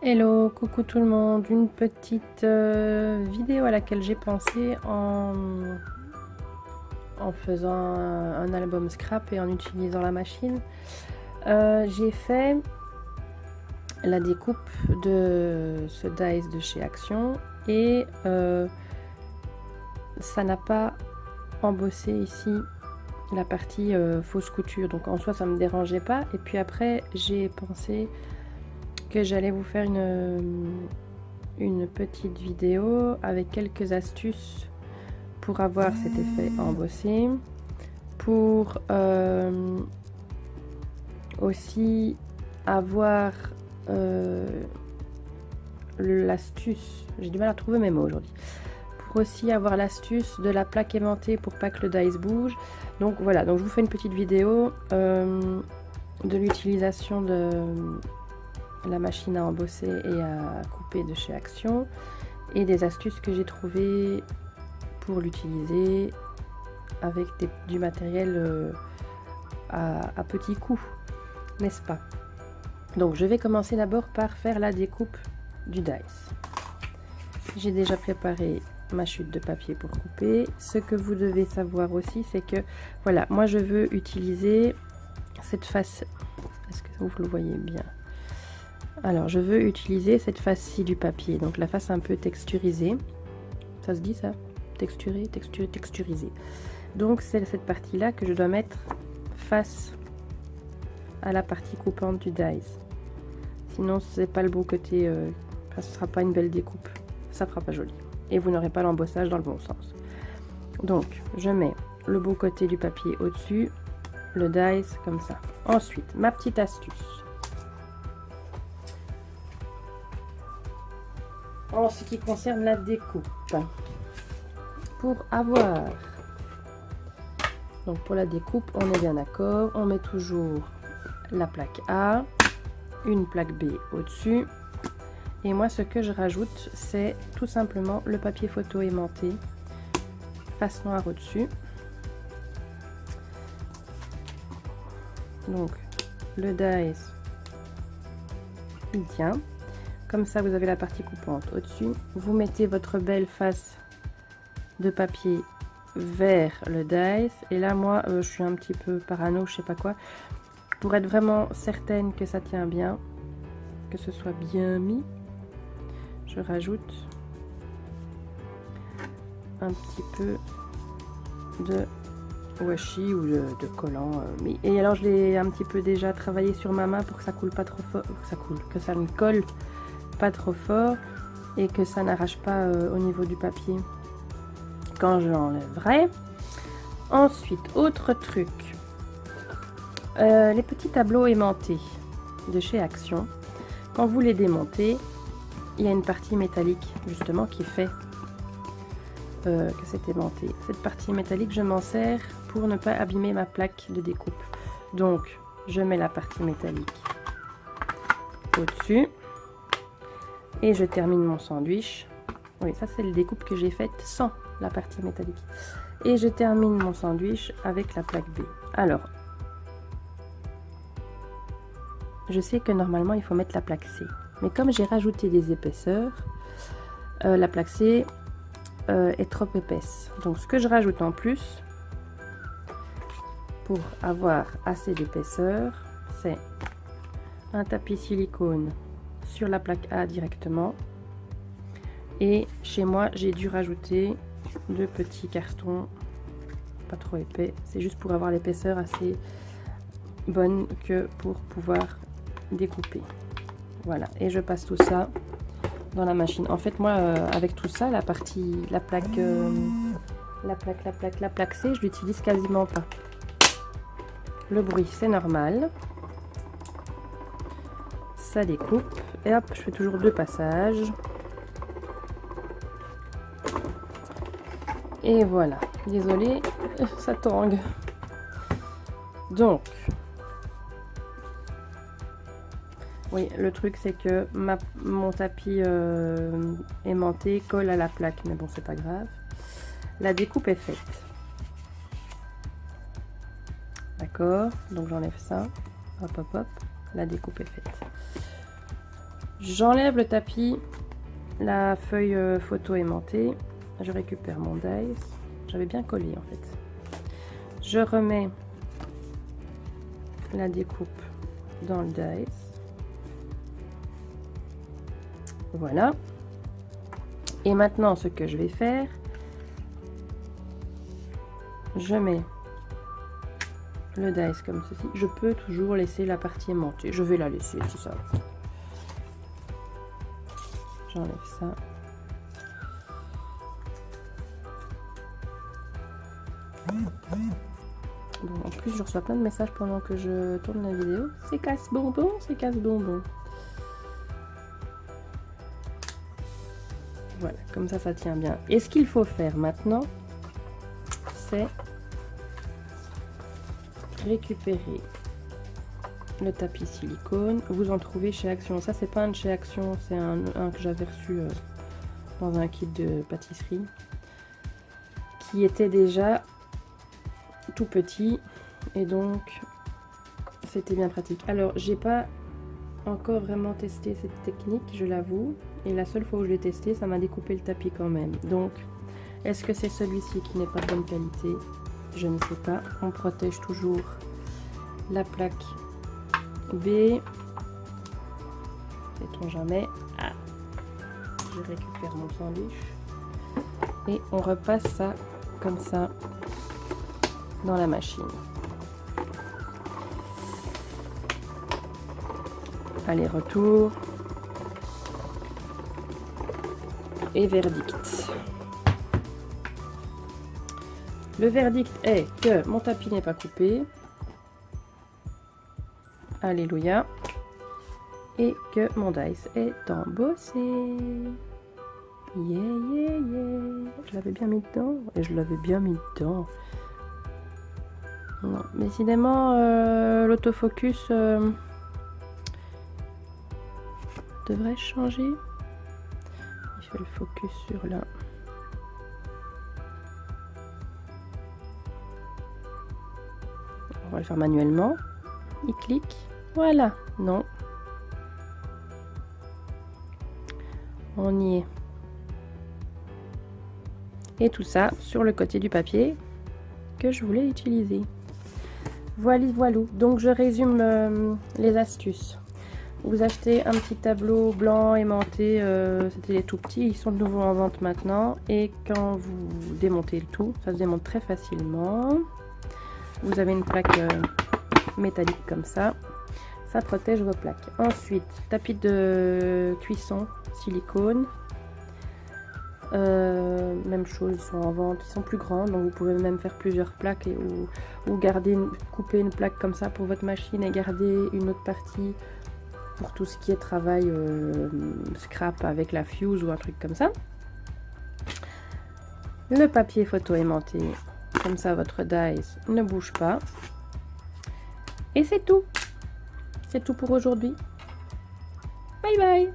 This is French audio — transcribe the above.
Hello, coucou tout le monde, une petite vidéo à laquelle j'ai pensé en faisant un album scrap et en utilisant la machine. J'ai fait la découpe de ce dies de chez Action et ça n'a pas embossé ici la partie fausse couture, donc en soi ça me dérangeait pas. Et puis après j'ai pensé que j'allais vous faire une petite vidéo avec quelques astuces pour avoir cet effet embossé, pour aussi avoir l'astuce, j'ai du mal à trouver mes mots aujourd'hui, pour aussi avoir l'astuce de la plaque aimantée pour pas que le dies bouge. Donc voilà, donc je vous fais une petite vidéo de l'utilisation de la machine à embosser et à couper de chez Action et des astuces que j'ai trouvées pour l'utiliser avec du matériel à petits coups, n'est-ce pas? Donc je vais commencer d'abord par faire la découpe du dies. J'ai déjà préparé ma chute de papier pour couper. Ce que vous devez savoir aussi, c'est que voilà, moi je veux utiliser cette face. Est-ce que vous le voyez bien? Alors je veux utiliser cette face-ci du papier, donc la face un peu texturisée. Ça se dit ça? Texturé, texturisé. Donc c'est cette partie-là que je dois mettre face à la partie coupante du dies. Sinon c'est pas le beau côté, ce sera pas une belle découpe, ça fera pas joli. Et vous n'aurez pas l'embossage dans le bon sens. Donc je mets le beau côté du papier au-dessus, le dies comme ça. Ensuite, ma petite astuce. En ce qui concerne la découpe, pour avoir, donc pour la découpe, on est bien d'accord, on met toujours la plaque A, une plaque B au-dessus, et moi ce que je rajoute, c'est tout simplement le papier photo aimanté, face noire au-dessus. Donc le dies, il tient. Comme ça, vous avez la partie coupante au-dessus. Vous mettez votre belle face de papier vers le dies. Et là, moi, je suis un petit peu parano, je sais pas quoi. Pour être vraiment certaine que ça tient bien, que ce soit bien mis, je rajoute un petit peu de washi ou de collant. Et alors, je l'ai un petit peu déjà travaillé sur ma main pour que ça coule pas trop fort, que ça ne colle pas trop fort et que ça n'arrache pas au niveau du papier quand je l'enlèverai. Ensuite, autre truc, les petits tableaux aimantés de chez Action, quand vous les démontez, il y a une partie métallique justement qui fait que c'est aimanté. Cette partie métallique, je m'en sers pour ne pas abîmer ma plaque de découpe. Donc je mets la partie métallique au-dessus et je termine mon sandwich. Oui, ça c'est le découpe que j'ai faite sans la partie métallique. Et je termine mon sandwich avec la plaque B. Alors, je sais que normalement il faut mettre la plaque C. Mais comme j'ai rajouté des épaisseurs, la plaque C est trop épaisse. Donc ce que je rajoute en plus, pour avoir assez d'épaisseur, c'est un tapis silicone sur la plaque A directement. Et chez moi, j'ai dû rajouter 2 petits cartons, pas trop épais. C'est juste pour avoir l'épaisseur assez bonne que pour pouvoir découper. Voilà, et je passe tout ça dans la machine. En fait, moi, avec tout ça, la plaque C, je l'utilise quasiment pas. Le bruit, c'est normal. Ça découpe. Et hop, je fais toujours 2 passages. Et voilà. Désolée, ça tangue. Donc, oui, le truc c'est que mon tapis aimanté colle à la plaque, mais bon, c'est pas grave. La découpe est faite. D'accord, donc j'enlève ça. Hop, hop, hop. La découpe est faite. J'enlève le tapis, la feuille photo aimantée. Je récupère mon dies. J'avais bien collé en fait. Je remets la découpe dans le dies. Voilà. Et maintenant, ce que je vais faire, je mets le dice comme ceci. Je peux toujours laisser la partie aimantée. Je vais la laisser, c'est ça. J'enlève ça. Bon, en plus, je reçois plein de messages pendant que je tourne la vidéo. C'est casse-bonbon, c'est casse-bonbon. Voilà, comme ça tient bien. Et ce qu'il faut faire maintenant, c'est récupérer le tapis silicone. Vous en trouvez chez Action. Ça, c'est pas un de chez Action, c'est un que j'avais reçu dans un kit de pâtisserie, qui était déjà tout petit, et donc c'était bien pratique. Alors, j'ai pas encore vraiment testé cette technique, je l'avoue, et la seule fois où je l'ai testé, ça m'a découpé le tapis quand même. Donc, est-ce que c'est celui-ci qui n'est pas de bonne qualité? Je ne sais pas. On protège toujours la plaque B. Sait-on jamais? Ah, je récupère mon sandwich et on repasse ça comme ça dans la machine. Aller-retour et verdict. Le verdict est que mon tapis n'est pas coupé. Alléluia. Et que mon dice est embossé. Yeah, yeah, yeah. Je l'avais bien mis dedans. Et je l'avais bien mis dedans. Non, décidément, l'autofocus devrait changer. Je fais le focus sur là. On va le faire manuellement. Il clique. Voilà. Non. On y est. Et tout ça sur le côté du papier que je voulais utiliser. Voilà, voilà. Donc je résume les astuces. Vous achetez un petit tableau blanc aimanté, c'était les tout petits, ils sont de nouveau en vente maintenant. Et quand vous démontez le tout, ça se démonte très facilement. Vous avez une plaque métallique comme ça. Ça protège vos plaques. Ensuite, tapis de cuisson silicone. Même chose, ils sont en vente, ils sont plus grands, donc vous pouvez même faire plusieurs plaques ou garder couper une plaque comme ça pour votre machine et garder une autre partie pour tout ce qui est travail scrap avec la fuse ou un truc comme ça. Le papier photo aimanté, comme ça votre dice ne bouge pas. Et c'est tout. C'est tout pour aujourd'hui. Bye bye.